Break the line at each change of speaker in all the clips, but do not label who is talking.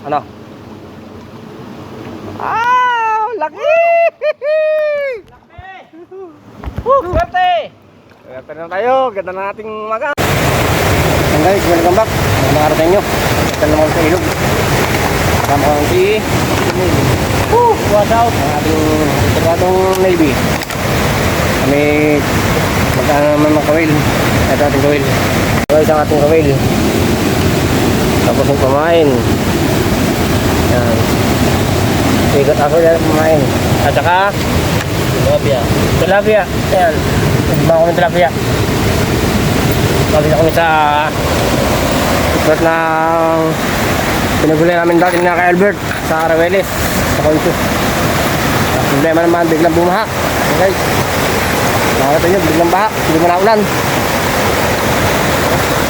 Ano? Ah, laki! Swerte! Swerte na tayo. Ganda na nating maga. And guys, welcome back. Mga araw sa inyo. Ito naman sa ilog. Kasama ko ang si watch out ang ating integradong Navy. Kami magkano naman mga kawil. Ito ating kawil. Guys, ang ating kawil. Tapos yung pamain. Yan. Sigat ako yan pamain. At saka tilapia. Ayan. Nagbawa ko ng tilapia. Pagkita kami sa ikot na pinagulay namin dati na kay Albert sa Araweles sa Concho. Problema naman, biglang bumaha. Okay, nakakita nyo, biglang baha. Hindi mo na ulan.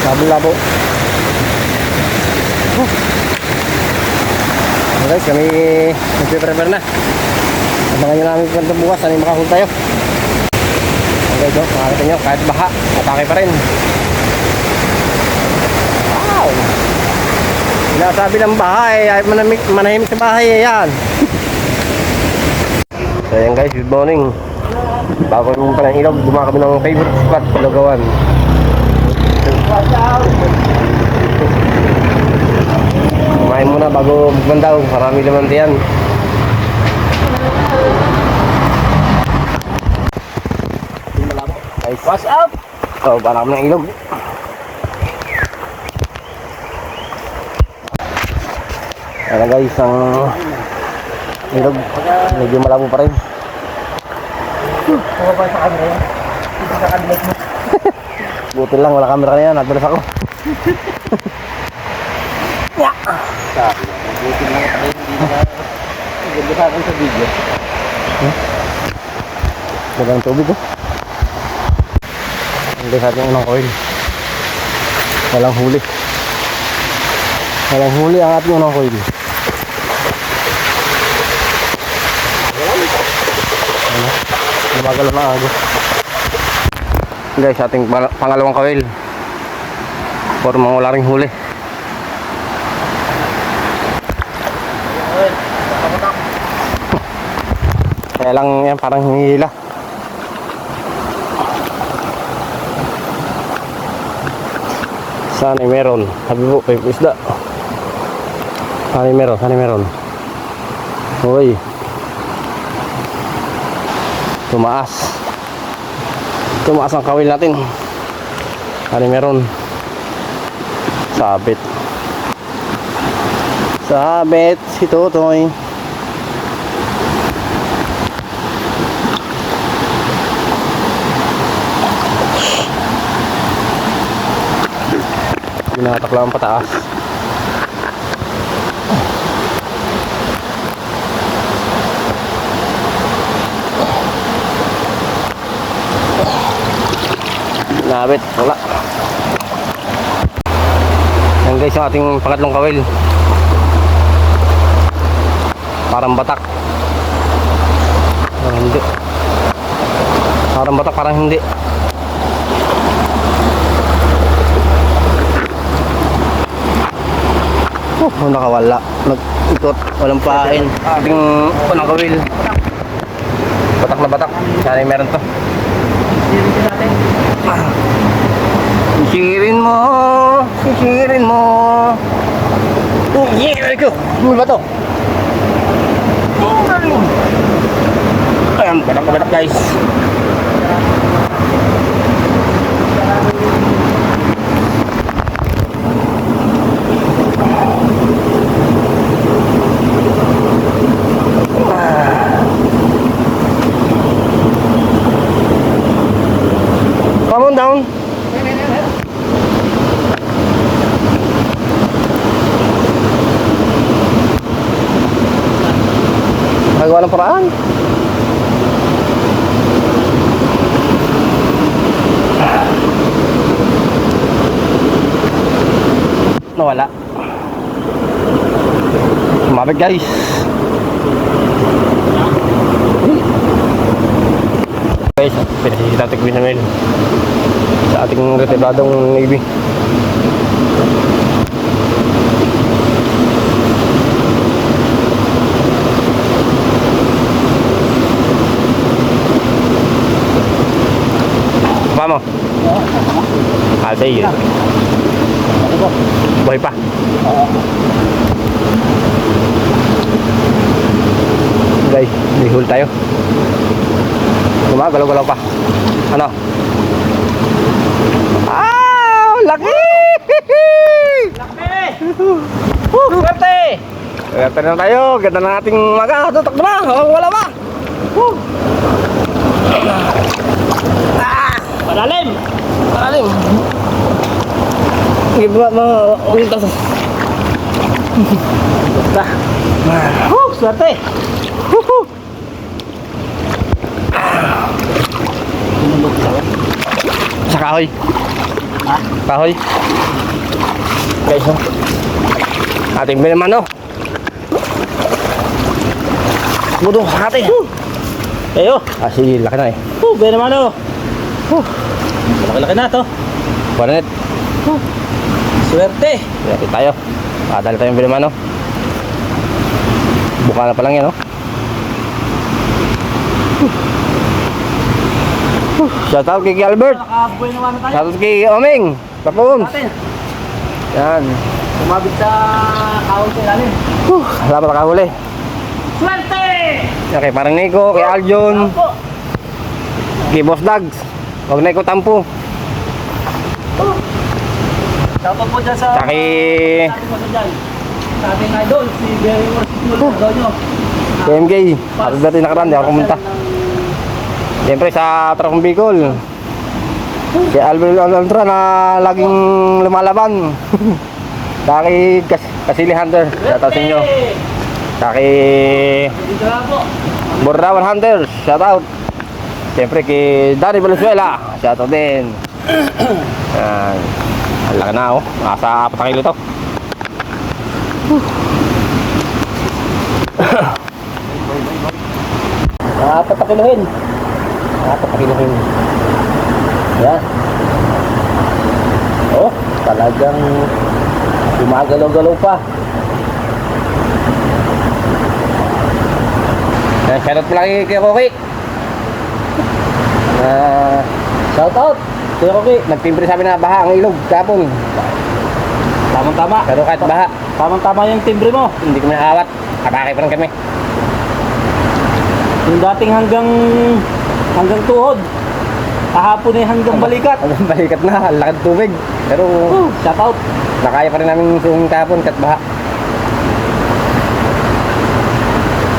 Labo-labo. Okay, kami nagpiprepare na. Abangan nyo namin kung bukas ano yung makahul tayo. Okay, so, nakakita nyo, kahit baha, atake pa rin. Wow! Sinasabi ng bahay, ay manahimik sa bahay, ayan. So ayan guys, good morning. Bago naman pa ng ilog, gumawa kami ng favorite spot, Lugawan. Kumain muna bago magbandaw, marami naman diyan. Guys, what's up? So, para kami ng ilog. Ayan guys, ang ilog, medyo malabo pa rin. Bumaba sa camera yan. Ito sa cabinet mo. Buti lang, wala camera na yan. Nagbalas ako. Buti lang ako tayo. Hindi na ganda sa video. Ganda ng tubig oh. Hindi sa ating unang coil. Walang huli. Walang huli ang ating unang coil. Lumagalo na agos. Guys, ating pangalawang kawil for mga wala ring huli. Kaya lang yan parang hinihila. Sana meron. Sabi po, may isda. Sana meron. Uy. Tumaas ang kawil natin. Ano meron? Sabit si Totoy. Binatak lang pataas. Nabit, wala. Yan guys, yung ating pangatlong kawil. Parang batak. Hindi. Parang batak, parang hindi. Nakawala. Nag-ikot, walang pain. Ating unang kawil. Batak na batak. Sana meron to. Sisirin mo. Yeah, ko. Ano ba to? Ayan, batak guys. Come on down. Magawa ng paraan. Nawala. Sumabit guys. Guys, pinasisitatik namin sa ating retibladong Navy. Kasi yun. Buhay pa. Guys, may huli tayo. Gumagalaw-galaw pa. Ano? Ah! Laki!
Laki! Swerte!
Swerte na tayo. Ganda na ating maga. Tutok na. Oh, wala ba?
Malalim!
Malalim. Giba mga ulitas.
Basta. Swerte!
Sa kahoy.
Ha?
Kahoy. Guys, oh. Ating binamano. Budo sa atin.
Kayo!
Ah, sige, laki na eh.
Be naman o! Laki-laki na to!
Wala net.
Swerte!
Swerte tayo. Dali tayong binamano. Buka na pa lang yan, oh. Shoutout kay Albert.
Nakabuhay naman na tayo!
Shoutout kay Oming. Tapos.
Natin!
Yan.
Umabit sa kaon sa ilalim!
Wala pa nakahuli.
Swerte!
Yan kay parang Nico, kay Aljon,
Opo!
kay Boss Dags. Huwag na ikaw tampo.
Shoutout po dyan sa...
Sa kay
Sabi ko sa dyan. Sa ating idol, si Berry Worship Idol nyo.
MK. Happy birthday nakaraan, di ako pumunta. Siyempre sa Trakong Bicol. Kay Albert Alondra na laging lumalaban. Sa kay Kasili Hunter. Shoutout sa inyo. Sa kay
Dito na po!
Borrawan Hunter. Shoutout. Siyempre kay Danny Valenzuela. Shoutout din. Yan. Ang laki na, oh. Nasa 4 na kilo to.
Apat na kilohin!
4 na kilohin.
Yan! Oh, talagang gumagalaw-galaw pa.
Yan, shoutout pala kay Koki.
Shout out!
Kuya Koki, nagtimbre sabi na baha ang ilog kapon.
Tamang-tama.
Pero kahit baha,
Tamang-tama yung timbre mo.
hindi kami nakawat. Atake pa rin kami.
Yung dating hanggang tuhod. Kahapon eh hanggang balikat.
Hanggang balikat na, ang lakad tubig. Pero
Shout out!
nakaya pa rin namin yung kapon kahit baha.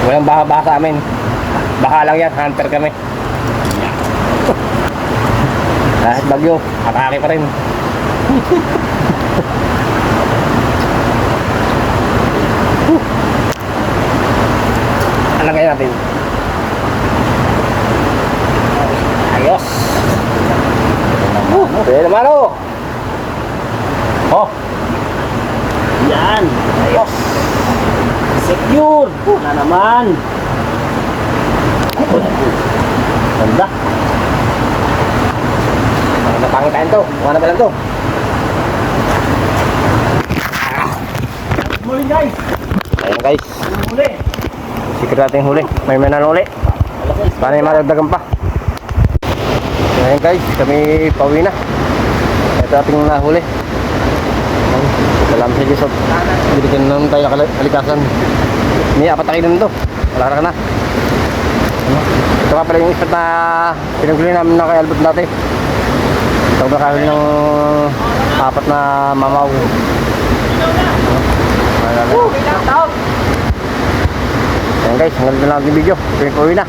Walang baha-baha sa amin. Baha lang yan, hunter kami. Kahit bagyo, atake pa rin. Ano kaya natin? Ayos! Pwede naman, oh!
Oh! Yan!
Ayos!
Secure! Na naman!
Ganda! Napangit tayo to. Mukha na ba lang to?
Morning guys!
Ayun guys.
Huli!
Sikret natin huli. May nanuli. Paano yung madagdagan pa? Ayun guys. Kami pauwi na. Ito ating nahuli. Salamat sa Diyos. Binigyan na naman tayo kalikasan. May 4 na kilo na to. Wala ka na. Ito nga pala yung ispat na pinaguli namin na kay Albert dati. Ito nakahuli ng 4 na mamaw.
Shout out!
Ayan guys, hanggang dito lang ang video. Pauwi na.